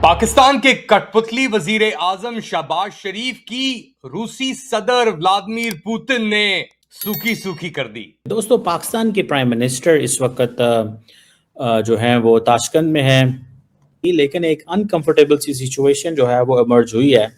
पाकिस्तान के कठपुतली वजीर आजम शहबाज शरीफ की रूसी सदर व्लादिमीर पुतिन ने सूखी सूखी कर दी। दोस्तों, पाकिस्तान के प्राइम मिनिस्टर इस वक्त जो है वो ताशकंद में है, लेकिन एक अनकंफर्टेबल सी सिचुएशन जो है वो इमर्ज हुई है,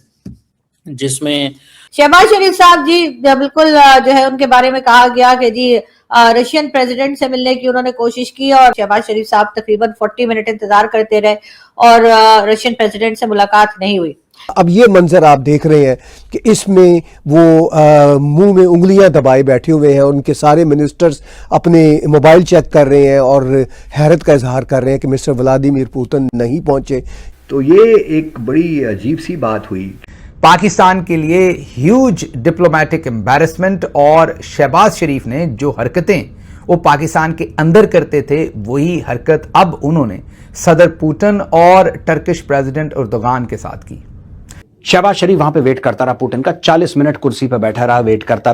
जिसमें शहबाज शरीफ साहब जी बिल्कुल जो है उनके बारे में कहा गया कि जी रशियन प्रेसिडेंट से मिलने की उन्होंने कोशिश की और शहबाज शरीफ साहब तकरीबन 40 मिनट इंतजार करते रहे और रशियन प्रेसिडेंट से मुलाकात नहीं हुई। अब ये मंजर आप देख रहे हैं कि इसमें वो मुंह में उंगलियां दबाए बैठे हुए हैं, उनके सारे मिनिस्टर्स अपने मोबाइल चेक कर रहे हैं और हैरत का इजहार कर रहे हैं कि मिस्टर व्लादिमीर पुतिन नहीं पहुंचे। तो ये एक बड़ी अजीब सी बात हुई। पाकिस्तान के लिए ह्यूज डिप्लोमेटिक एम्बैरेसमेंट और शहबाज शरीफ ने जो हरकतें वो पाकिस्तान के अंदर करते थे, वही हरकत अब उन्होंने सदर पुतिन और टर्किश प्रेसिडेंट एर्दोगान के साथ की। शहबाज शरीफ वहां पे वेट करता रहा पुतिन का, 40 मिनट कुर्सी पर बैठा रहा, वेट करता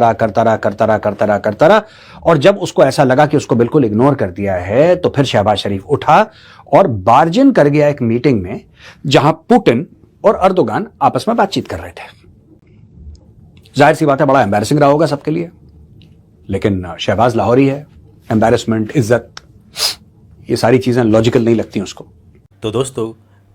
रहा और जब उसको ऐसा लगा कि उसको बिल्कुल इग्नोर कर दिया है तो फिर शहबाज शरीफ उठा और बार्जिन कर गया एक मीटिंग में जहां पुतिन और एर्दोगान आपस में बातचीत कर रहे थे। जाहिर सी बात है, बड़ा एम्बैरेसिंग रहा होगा सबके लिए, लेकिन शहबाज लाहौरी है, एम्बैरेसमेंट, इज्जत, ये सारी चीजें लॉजिकल नहीं लगती उसको। तो दोस्तों,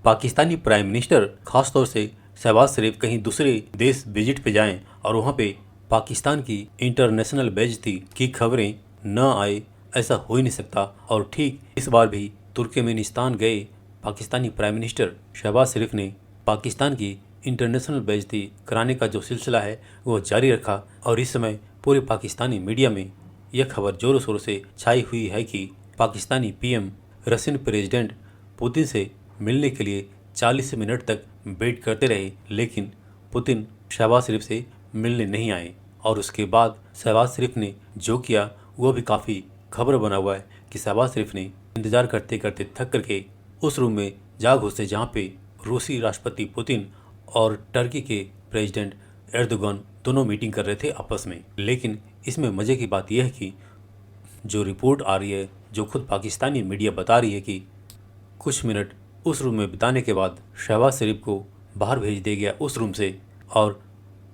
पाकिस्तानी प्राइम मिनिस्टर खासतौर से शहबाज शरीफ कहीं दूसरे देश विजिट पे जाएं और वहां पे पाकिस्तान की इंटरनेशनल बेइज्जती की खबरें न आए, ऐसा हो ही नहीं सकता। और ठीक इस बार भी तुर्कमेनिस्तान गए पाकिस्तानी प्राइम मिनिस्टर शहबाज शरीफ ने पाकिस्तान की इंटरनेशनल बेइज्जती कराने का जो सिलसिला है वो जारी रखा और इस समय पूरे पाकिस्तानी मीडिया में यह खबर जोरों शोरों से छाई हुई है कि Pakistani PM Russian president Putin से मिलने के लिए 40 मिनट तक वेट करते रहे, लेकिन पुतिन शहबाज शरीफ से मिलने नहीं आए। और उसके बाद शहबाज शरीफ ने जो किया वो भी काफ़ी खबर बना हुआ है कि शहबाज शरीफ ने इंतज़ार करते करते थक करके उस रूम में जा घुसे जहाँ पे रूसी राष्ट्रपति पुतिन और टर्की के प्रेसिडेंट एर्दोगान दोनों मीटिंग कर रहे थे आपस में। लेकिन इसमें मज़े की बात यह है कि जो रिपोर्ट आ रही है, जो खुद पाकिस्तानी मीडिया बता रही है कि कुछ मिनट उस रूम में बिताने के बाद शहबाज शरीफ को बाहर भेज दिया गया उस रूम से और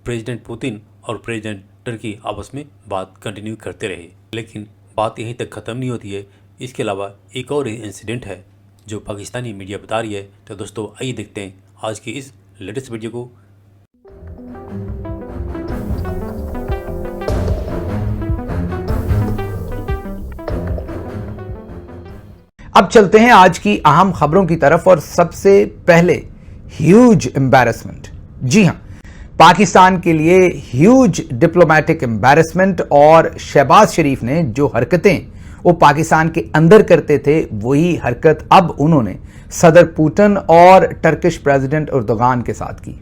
प्रेसिडेंट पुतिन और प्रेसिडेंट टर्की आपस में बात कंटिन्यू करते रहे। लेकिन बात यहीं तक ख़त्म नहीं होती है, इसके अलावा एक और इंसिडेंट है जो पाकिस्तानी मीडिया बता रही है। तो दोस्तों, आइए देखते हैं आज की इस लेटेस्ट वीडियो को। अब चलते हैं आज की अहम खबरों की तरफ और सबसे पहले ह्यूज एम्बैरेसमेंट। जी हां, पाकिस्तान के लिए ह्यूज डिप्लोमेटिक एम्बैरेसमेंट और शहबाज शरीफ ने जो हरकतें वो पाकिस्तान के अंदर करते थे, वही हरकत अब उन्होंने सदर पुतिन और टर्किश प्रेसिडेंट एर्दोगान के साथ की।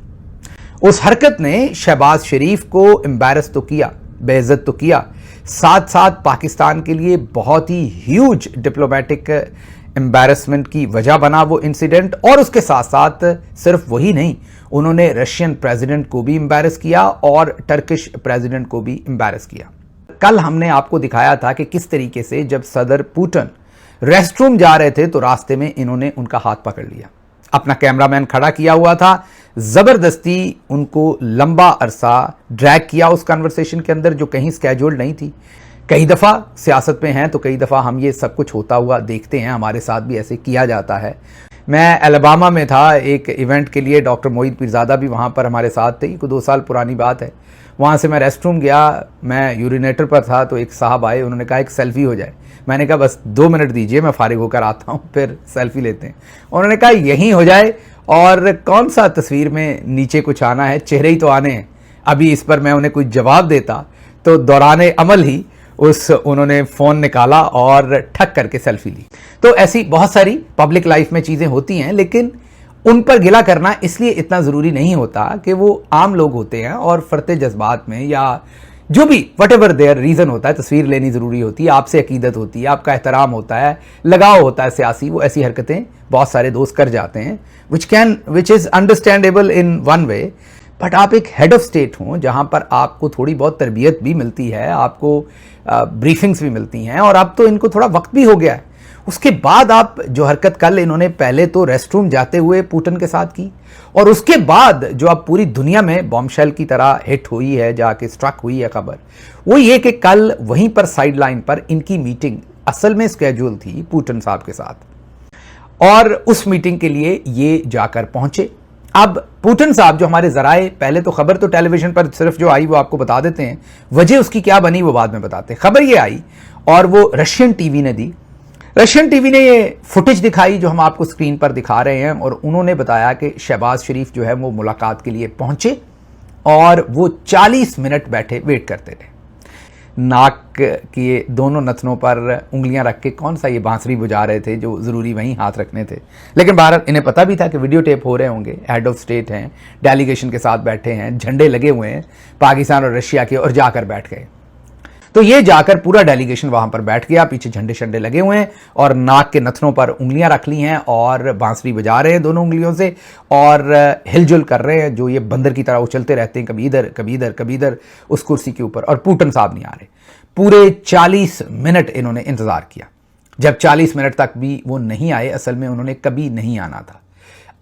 उस हरकत ने शहबाज शरीफ को एम्बैरस तो किया, बेइज्जत तो किया, साथ साथ पाकिस्तान के लिए बहुत ही ह्यूज डिप्लोमेटिक एम्बैरसमेंट की वजह बना वो इंसिडेंट। और उसके साथ साथ सिर्फ वही नहीं, उन्होंने रशियन प्रेसिडेंट को भी एम्बैरस किया और टर्किश प्रेसिडेंट को भी एम्बैरस किया। कल हमने आपको दिखाया था कि किस तरीके से जब सदर पुतिन रेस्टरूम जा रहे थे तो रास्ते में इन्होंने उनका हाथ पकड़ लिया, अपना कैमरामैन खड़ा किया हुआ था, जबरदस्ती उनको लंबा अरसा ड्रैग किया उस कन्वर्सेशन के अंदर जो कहीं स्केड्यूल्ड नहीं थी। कई दफ़ा सियासत में हैं तो कई दफ़ा हम ये सब कुछ होता हुआ देखते हैं, हमारे साथ भी ऐसे किया जाता है। मैं अलबामा में था एक इवेंट के लिए, डॉक्टर मोईद पीरजादा भी वहाँ पर हमारे साथ थे, 2 साल पुरानी बात है। वहाँ से मैं रेस्टरूम गया, मैं यूरिनेटर पर था तो एक साहब आए, उन्होंने कहा एक सेल्फी हो जाए। मैंने कहा बस 2 मिनट दीजिए, मैं फारिग होकर आता हूँ, फिर सेल्फी लेते हैं। उन्होंने कहा यहीं हो जाए और कौन सा तस्वीर में नीचे कुछ आना है, चेहरे ही तो आने हैं। अभी इस पर मैं उन्हें कुछ जवाब देता तो दौराने अमल ही उन्होंने फ़ोन निकाला और ठक करके सेल्फी ली। तो ऐसी बहुत सारी पब्लिक लाइफ में चीज़ें होती हैं, लेकिन उन पर गिला करना इसलिए इतना ज़रूरी नहीं होता कि वो आम लोग होते हैं और फरते जज्बात में या जो भी वट एवर देयर रीज़न होता है, तस्वीर लेनी ज़रूरी होती है, आपसे अकीदत होती है, आपका एहतराम होता है, लगाव होता है सियासी, वो ऐसी हरकतें बहुत सारे दोस्त कर जाते हैं which is understandable in one way. But आप एक हेड ऑफ स्टेट हों जहाँ पर आपको थोड़ी बहुत तरबियत भी मिलती है, आपको ब्रीफिंग्स भी मिलती हैं और अब तो इनको थोड़ा वक्त भी हो गया है। उसके बाद आप जो हरकत कल इन्होंने पहले तो रेस्टरूम जाते हुए पुतिन के साथ की, और उसके बाद जो अब पूरी दुनिया में बॉम्बशेल की तरह हिट हुई है, जाके स्ट्रक हुई है खबर, वो ये कि कल वहीं पर साइड लाइन पर इनकी मीटिंग असल में स्केड्यूल थी पुतिन साहब के साथ, और उस मीटिंग के लिए ये जाकर पहुंचे। अब पुतिन साहब जो हमारे जराए, पहले तो खबर तो टेलीविजन पर सिर्फ जो आई वो आपको बता देते हैं, वजह उसकी क्या बनी वो बाद में बताते हैं। खबर ये आई और वो रशियन टीवी ने दी। रशियन टीवी ने ये फुटेज दिखाई जो हम आपको स्क्रीन पर दिखा रहे हैं, और उन्होंने बताया कि शहबाज शरीफ जो है वो मुलाकात के लिए पहुंचे और वो 40 मिनट बैठे वेट करते रहे। नाक के दोनों नथनों पर उंगलियां रख के कौन सा ये बांसुरी बजा रहे थे जो जरूरी वहीं हाथ रखने थे, लेकिन बाहर इन्हें पता भी था कि वीडियो टेप हो रहे होंगे। हेड ऑफ स्टेट हैं, डेलीगेशन के साथ बैठे हैं, झंडे लगे हुए हैं पाकिस्तान और रशिया के, और जाकर बैठ गए। तो ये जाकर पूरा डेलीगेशन वहां पर बैठ गया, पीछे झंडे शंडे लगे हुए हैं और नाक के नथनों पर उंगलियां रख ली हैं और बांसुरी बजा रहे हैं दोनों उंगलियों से, और हिलजुल कर रहे हैं जो ये बंदर की तरह उछलते रहते हैं, कभी इधर कभी इधर कभी इधर उस कुर्सी के ऊपर। और पुतिन साहब नहीं आ रहे। पूरे 40 मिनट इन्होंने इंतजार किया। जब 40 मिनट तक भी वो नहीं आए, असल में उन्होंने कभी नहीं आना था।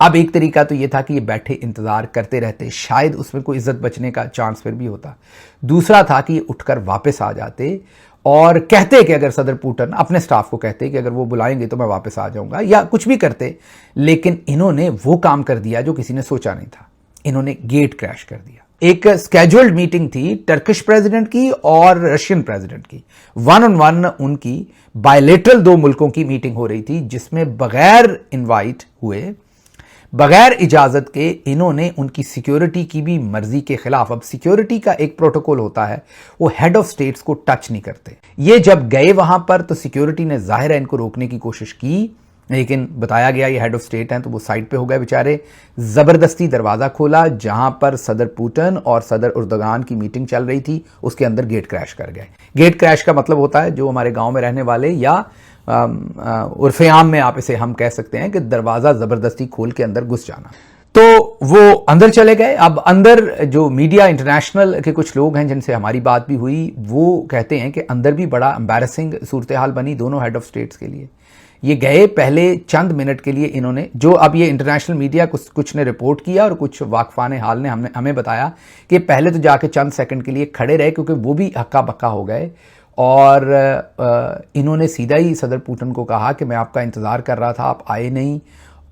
अब एक तरीका तो ये था कि ये बैठे इंतजार करते रहते, शायद उसमें कोई इज्जत बचने का चांस फिर भी होता। दूसरा था कि ये उठकर वापस आ जाते और कहते कि अगर सदर पुतिन अपने स्टाफ को कहते कि अगर वो बुलाएंगे तो मैं वापस आ जाऊंगा, या कुछ भी करते। लेकिन इन्होंने वो काम कर दिया जो किसी ने सोचा नहीं था। इन्होंने गेट क्रैश कर दिया। एक स्केड्यूल्ड मीटिंग थी टर्किश प्रेसिडेंट की और रशियन प्रेसिडेंट की, 1-on-1 उनकी बायलेटरल दो मुल्कों की मीटिंग हो रही थी, जिसमें बगैर इनवाइट हुए, बगैर इजाजत के इन्होंने उनकी सिक्योरिटी की भी मर्जी के खिलाफ, अब सिक्योरिटी का एक प्रोटोकॉल होता है, वो हेड ऑफ स्टेट्स को टच नहीं करते। ये जब गए वहां पर तो सिक्योरिटी ने जाहिर है इनको रोकने की कोशिश की, लेकिन बताया गया ये हेड ऑफ स्टेट हैं तो वो साइड पे हो गए बेचारे। जबरदस्ती दरवाजा खोला जहां पर सदर पुतिन और सदर उर्दगान की मीटिंग चल रही थी, उसके अंदर गेट क्रैश कर गए। गेट क्रैश का मतलब होता है, जो हमारे गांव में रहने वाले या उर्फे आम में आप इसे हम कह सकते हैं कि दरवाजा जबरदस्ती खोल के अंदर घुस जाना। तो वो अंदर चले गए। अब अंदर जो मीडिया इंटरनेशनल के कुछ लोग हैं जिनसे हमारी बात भी हुई, वो कहते हैं कि अंदर भी बड़ा एम्बैरेसिंग सूरत हाल बनी दोनों हेड ऑफ स्टेट्स के लिए। ये गए, पहले चंद मिनट के लिए इन्होंने, जो अब ये इंटरनेशनल मीडिया कुछ ने रिपोर्ट किया और कुछ वाकफाने हाल ने हमें बताया कि पहले तो जाके चंद सेकंड के लिए खड़े रहे, क्योंकि वो भी हक्का बक्का हो गए। और इन्होंने सीधा ही सदर पुतिन को कहा कि मैं आपका इंतज़ार कर रहा था, आप आए नहीं।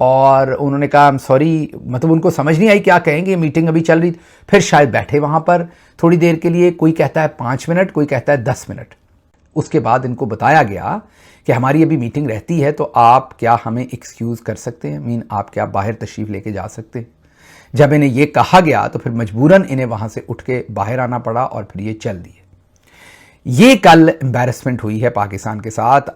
और उन्होंने कहा आई एम सॉरी, मतलब उनको समझ नहीं आई क्या कहेंगे, मीटिंग अभी चल रही। फिर शायद बैठे वहाँ पर थोड़ी देर के लिए, कोई कहता है 5 मिनट, कोई कहता है 10 मिनट। उसके बाद इनको बताया गया कि हमारी अभी मीटिंग रहती है, तो आप क्या हमें एक्सक्यूज़ कर सकते हैं, मीन आप क्या बाहर तशरीफ़ लेके जा सकते हैं। जब इन्हें ये कहा गया तो फिर मजबूरन इन्हें वहाँ से उठ के बाहर आना पड़ा और फिर ये चल दिए। ये कल एम्बैरेसमेंट हुई है पाकिस्तान के साथ।